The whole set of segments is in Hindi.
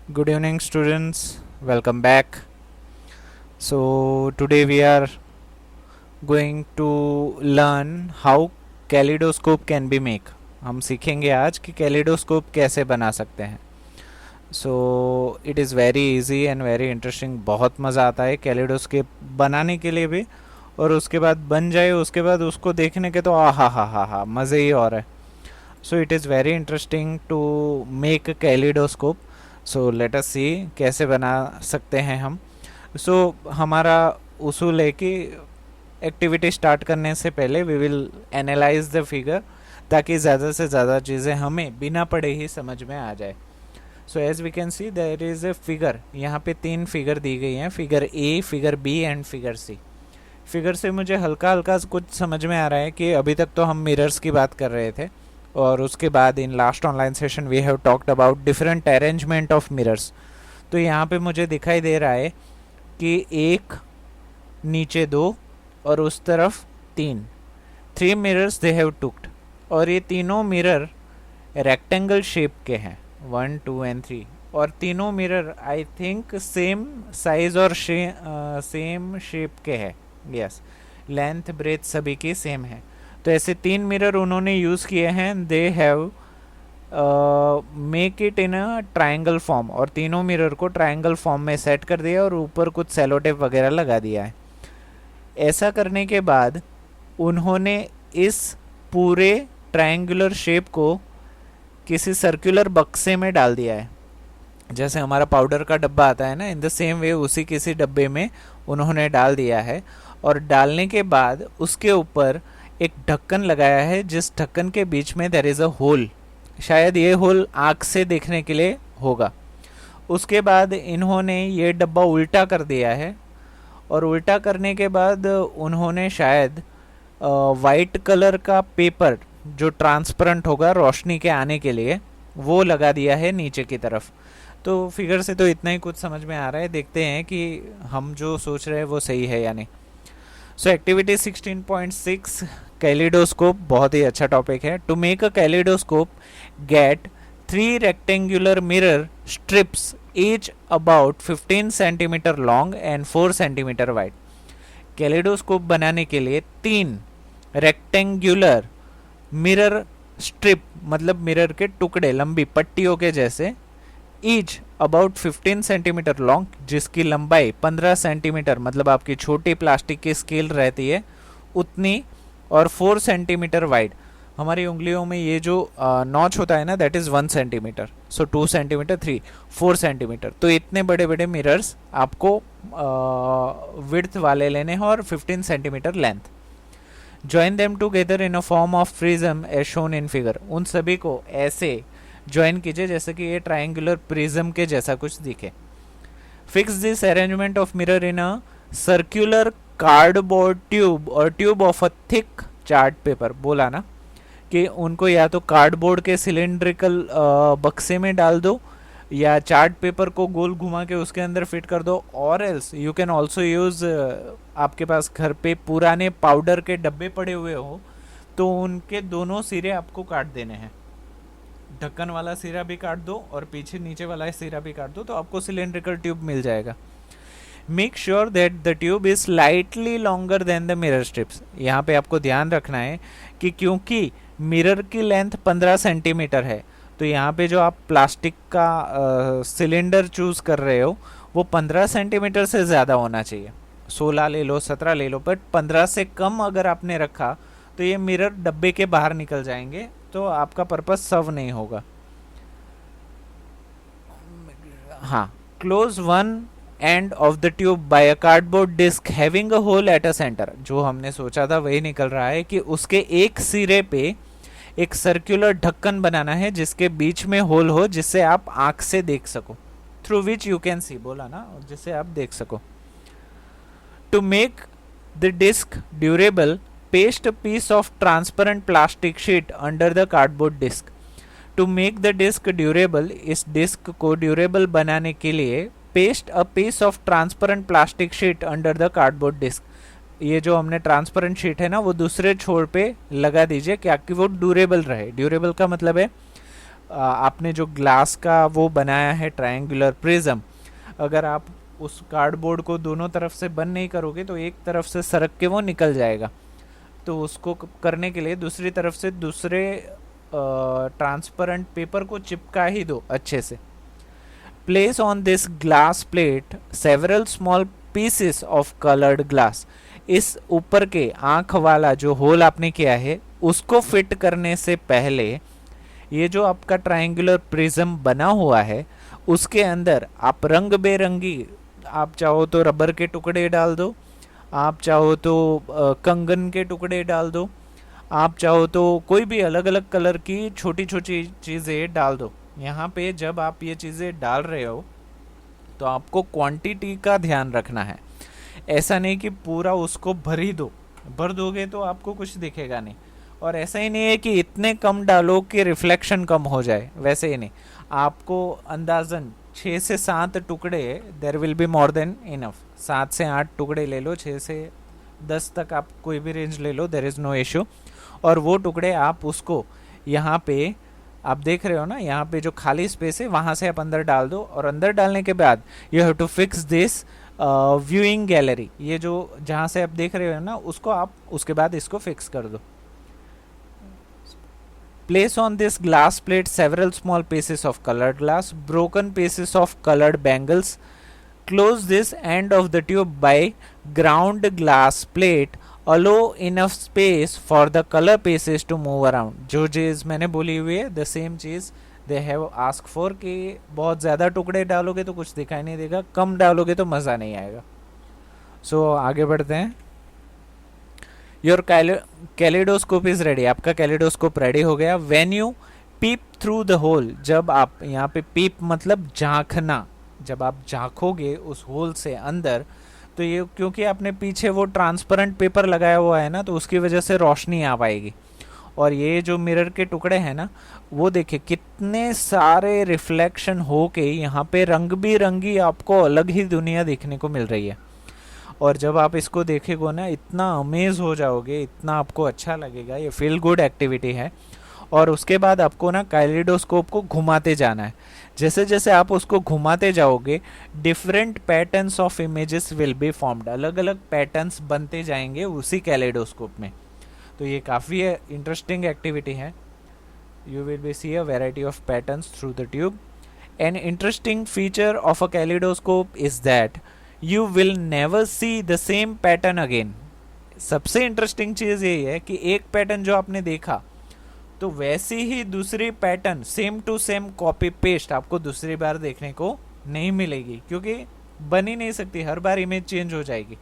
Good evening, students. Welcome back. So, today we are going to learn how kaleidoscope can be made. हम सीखेंगे आज कि कैलिडोस्कोप कैसे बना सकते हैं. सो it is very easy and very interesting. बहुत मज़ा आता है कैलिडोस्कोप बनाने के लिए भी, और उसके बाद बन जाए उसके बाद उसको देखने के तो हा मज़े ही और है. So it is very interesting to make kaleidoscope. So let us see कैसे बना सकते हैं हम. हमारा उसूल है कि एक्टिविटी स्टार्ट करने से पहले we will analyse the figure, ताकि ज़्यादा से ज़्यादा चीज़ें हमें बिना पढ़े ही समझ में आ जाए. So as we can see there is a figure. यहाँ पे 3 फिगर दी गई हैं, figure A, figure B and figure C. Figure से मुझे हल्का हल्का कुछ समझ में आ रहा है कि अभी तक तो हम मिरर्स की बात कर रहे थे, और उसके बाद in last online session we have talked about different arrangement of mirrors. तो यहाँ पे मुझे दिखाई दे रहा है कि एक, नीचे 2 और उस तरफ 3 मिरर्स दे हैव टुक्ड. और ये तीनों मिरर रेक्टेंगल शेप के हैं, 1 2 एंड 3. और तीनों mirror I think same size और सेम शेप के हैं. यस, लेंथ ब्रेथ सभी की सेम है. तो ऐसे 3 मिरर उन्होंने यूज़ किए हैं. They have make it in a triangle form, और तीनों मिरर को ट्रायंगल फॉर्म में सेट कर दिया और ऊपर कुछ सेलो टेप वगैरह लगा दिया है. ऐसा करने के बाद उन्होंने इस पूरे ट्रायंगुलर शेप को किसी सर्कुलर बक्से में डाल दिया है. जैसे हमारा पाउडर का डब्बा आता है ना, इन द सेम वे उसी किसी डब्बे में उन्होंने डाल दिया है. और डालने के बाद उसके ऊपर एक ढक्कन लगाया है, जिस ढक्कन के बीच में देयर इज़ अ होल. शायद ये होल आँख से देखने के लिए होगा. उसके बाद इन्होंने ये डब्बा उल्टा कर दिया है, और उल्टा करने के बाद उन्होंने शायद वाइट कलर का पेपर जो ट्रांसपेरेंट होगा रोशनी के आने के लिए, वो लगा दिया है नीचे की तरफ. तो फिगर से तो इतना ही कुछ समझ में आ रहा है. देखते हैं कि हम जो सोच रहे हैं वो सही है या नहीं. सो एक्टिविटी 16.6 कैलिडोस्कोप बहुत ही अच्छा टॉपिक है. To make a kaleidoscope, get 3 rectangular mirror strips each about 15 centimetre long and 4 centimetre wide. Kaleidoscope बनाने के लिए 3 रेक्टेंगुलर मिरर स्ट्रिप, मतलब मिरर के टुकड़े लंबी पट्टियों के जैसे, ईच अबाउट 15 सेंटीमीटर लॉन्ग, जिसकी लंबाई 15 सेंटीमीटर, मतलब आपकी छोटी प्लास्टिक की स्केल रहती है उतनी, और 4 सेंटीमीटर वाइड. हमारी उंगलियों में ये जो नॉच होता है ना, that is 1 centimetre. So 2 centimetre, 3, 4 centimetre. तो इतने बड़े बड़े मिरर्स आपको विड्थ वाले लेने हैं, और 15 centimetre length. Join them together in a form of prism as shown in figure. उन सभी को ऐसे ज्वाइन कीजिए जैसे कि ये ट्रायंगुलर प्रिज्म के जैसा कुछ दिखे. Fix this arrangement of mirror in a circular cardboard tube और tube of a thick chart paper. बोला ना कि उनको या तो कार्डबोर्ड के सिलेंड्रिकल बक्से में डाल दो, या चार्ट पेपर को गोल घुमा के उसके अंदर फिट कर दो, और else you can also use, आपके पास घर पे पुराने पाउडर के डब्बे पड़े हुए हो तो उनके दोनों सिरे आपको काट देने हैं. ढक्कन वाला सिरा भी काट दो और पीछे नीचे वाला सिरा भी काट दो, तो आपको सिलेंड्रिकल ट्यूब मिल जाएगा. Make sure that the tube is slightly longer than the mirror strips. यहाँ पे आपको ध्यान रखना है कि क्योंकि मिरर की लेंथ 15 सेंटीमीटर है, तो यहाँ पे जो आप प्लास्टिक का सिलेंडर चूज़ कर रहे हो वो 15 सेंटीमीटर से ज़्यादा होना चाहिए. 16 ले लो, 17 ले लो, बट 15 से कम अगर आपने रखा तो ये मिरर डब्बे के बाहर निकल जाएंगे, तो आपका पर्पस सर्व नहीं होगा. हाँ, close one end of the tube by a cardboard disc having a hole at a centre. जो हमने सोचा था वही निकल रहा है कि उसके एक सिरे पे एक सर्कुलर ढक्कन बनाना है जिसके बीच में होल हो, जिससे आप आंख से देख सको, through which you can see. बोला ना, और जिससे आप देख सको. To make the disc durable, paste a piece of transparent plastic sheet under the cardboard disc. To make the disc durable, इस डिस्क को ड्यूरेबल बनाने के लिए paste a piece of transparent plastic sheet under the cardboard disc. ये जो हमने ट्रांसपेरेंट शीट है ना, वो दूसरे छोर पे लगा दीजिए क्या कि वो ड्यूरेबल रहे. ड्यूरेबल का मतलब है आपने जो ग्लास का वो बनाया है ट्रायंगुलर प्रिज्म, अगर आप उस कार्डबोर्ड को दोनों तरफ से बंद नहीं करोगे तो एक तरफ से सरक के वो निकल जाएगा। तो उसको करने के लिए दूसरी तरफ से दूसरे ट्रांसपेरेंट पेपर को चिपका ही दो अच्छे से। Place on this glass plate several small pieces of coloured glass. इस ऊपर के आंख वाला जो होल आपने किया है उसको फिट करने से पहले ये जो आपका ट्रायंगुलर प्रिज्म बना हुआ है उसके अंदर आप रंग बेरंगी, आप चाहो तो रबर के टुकड़े डाल दो, आप चाहो तो कंगन के टुकड़े डाल दो, आप चाहो तो कोई भी अलग अलग कलर की छोटी छोटी चीज़ें डाल दो। यहाँ पे जब आप ये चीज़ें डाल रहे हो तो आपको क्वांटिटी का ध्यान रखना है। ऐसा नहीं कि पूरा उसको भर ही दो, भर दोगे तो आपको कुछ दिखेगा नहीं। और ऐसा ही नहीं है कि इतने कम डालो कि रिफ्लेक्शन कम हो जाए, वैसे ही नहीं। आपको अंदाजन 6 से 7 टुकड़े, there will be more than enough, 7 से 8 टुकड़े ले लो, 6 से 10 तक आप कोई भी रेंज ले लो, देर इज़ नो इशू। और वो टुकड़े आप उसको यहाँ पे आप देख रहे हो ना, यहाँ पे जो खाली स्पेस है वहाँ से आप अंदर डाल दो। और अंदर डालने के बाद you have to fix this viewing gallery, ये जो जहाँ से आप देख रहे हो ना उसको आप उसके बाद इसको फिक्स कर दो। Place on this glass plate several small pieces of colored glass, broken pieces of colored bangles. Close this end of the tube by ground glass plate. Allow enough space for the color pieces to move around. जो चीज़ मैंने बोली हुई है the same cheese they have asked for कि बहुत ज़्यादा टुकड़े डालोगे तो कुछ दिखाई नहीं देगा, कम डालोगे तो मज़ा नहीं आएगा। So आगे बढ़ते हैं। योर कैलिडोस्कोप इज रेडी, आपका कैलिडोस्कोप रेडी हो गया। When you peep through the hole, जब आप यहाँ पे पीप मतलब झांकना, जब आप झांकोगे उस होल से अंदर तो ये क्योंकि आपने पीछे वो ट्रांसपेरेंट पेपर लगाया हुआ है ना तो उसकी वजह से रोशनी आ पाएगी। और ये जो मिरर के टुकड़े हैं ना वो देखिए कितने सारे रिफ्लेक्शन हो के यहाँ पे रंग बिरंगी आपको अलग ही दुनिया देखने को मिल रही है। और जब आप इसको देखेगो ना इतना अमेज हो जाओगे, इतना आपको अच्छा लगेगा, ये फील गुड एक्टिविटी है। और उसके बाद आपको ना कैलिडोस्कोप को घुमाते जाना है। जैसे जैसे आप उसको घुमाते जाओगे different patterns of images will be formed, अलग अलग पैटर्न्स बनते जाएंगे उसी कैलिडोस्कोप में। तो ये काफ़ी इंटरेस्टिंग एक्टिविटी है। You will be see a variety of patterns through the tube. An interesting feature of a kaleidoscope is that you will never see the same pattern again. सबसे इंटरेस्टिंग चीज़ यही है कि एक पैटर्न जो आपने देखा तो वैसी ही दूसरी pattern same to same copy paste आपको दूसरी बार देखने को नहीं मिलेगी, क्योंकि बन ही नहीं सकती, हर बार इमेज चेंज हो जाएगी।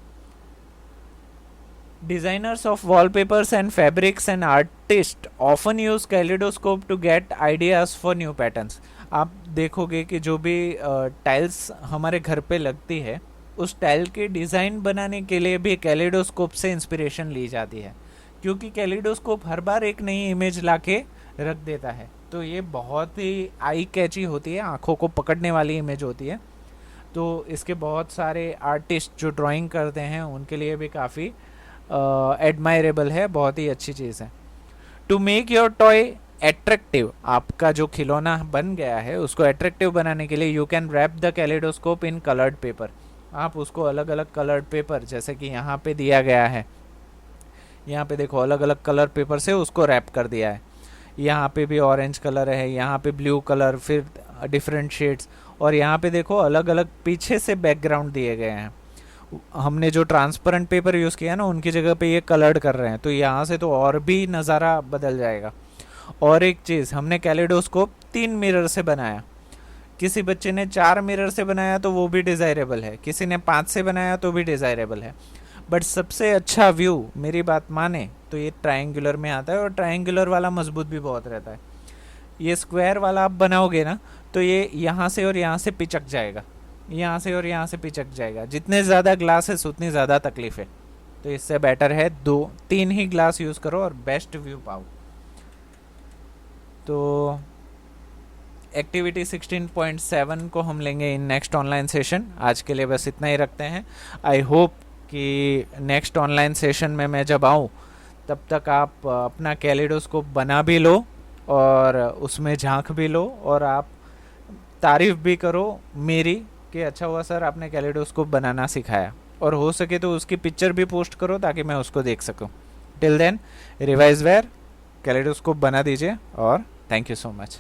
Designers of wallpapers and fabrics and artists often use kaleidoscope to get ideas for new patterns. आप देखोगे कि जो भी टाइल्स हमारे घर पे लगती है उस टाइल के डिज़ाइन बनाने के लिए भी कैलिडोस्कोप से इंस्पिरेशन ली जाती है, क्योंकि कैलिडोस्कोप हर बार एक नई इमेज लाके रख देता है। तो ये बहुत ही आई कैची होती है, आंखों को पकड़ने वाली इमेज होती है। तो इसके बहुत सारे आर्टिस्ट जो ड्राइंग करते हैं उनके लिए भी काफ़ी एडमायरेबल है, बहुत ही अच्छी चीज़ है। To make your toy attractive, आपका जो खिलौना बन गया है उसको एट्रैक्टिव बनाने के लिए you can wrap the kaleidoscope in coloured paper. आप उसको अलग अलग कलर्ड पेपर, जैसे कि यहाँ पे दिया गया है, यहाँ पे देखो अलग अलग कलर पेपर से उसको रैप कर दिया है। यहाँ पे भी ऑरेंज कलर है, यहाँ पे ब्लू कलर, फिर डिफरेंट शेड्स, और यहाँ पे देखो अलग अलग पीछे से बैकग्राउंड दिए गए हैं। हमने जो ट्रांसपेरेंट पेपर यूज़ किया ना उनकी जगह पे ये कलर्ड कर रहे हैं, तो यहाँ से तो और भी नज़ारा बदल जाएगा। और एक चीज़, हमने कैलिडोस्कोप 3 मिरर से बनाया, किसी बच्चे ने 4 मिरर से बनाया तो वो भी डिज़ायरेबल है, किसी ने 5 से बनाया तो भी डिज़ायरेबल है। बट सबसे अच्छा व्यू मेरी बात माने तो ये ट्रायंगुलर में आता है, और ट्रायंगुलर वाला मजबूत भी बहुत रहता है। ये स्क्वायर वाला आप बनाओगे ना तो ये यहाँ से और यहाँ से पिचक जाएगा, यहाँ से और यहाँ से पिचक जाएगा। जितने ज़्यादा ग्लासेस उतनी ज़्यादा तकलीफ है, तो इससे बेटर है 2-3 ही ग्लास यूज़ करो और बेस्ट व्यू पाओ। तो एक्टिविटी 16.7 को हम लेंगे इन नेक्स्ट ऑनलाइन सेशन। आज के लिए बस इतना ही रखते हैं। आई होप कि नेक्स्ट ऑनलाइन सेशन में मैं जब आऊँ तब तक आप अपना कैलिडोस्कोप बना भी लो और उसमें झांक भी लो और आप तारीफ भी करो मेरी कि अच्छा हुआ सर आपने कैलेडोस्कोप बनाना सिखाया, और हो सके तो उसकी पिक्चर भी पोस्ट करो ताकि मैं उसको देख सकूं। Till then revise where kaleidoscope बना दीजिए और थैंक यू सो मच।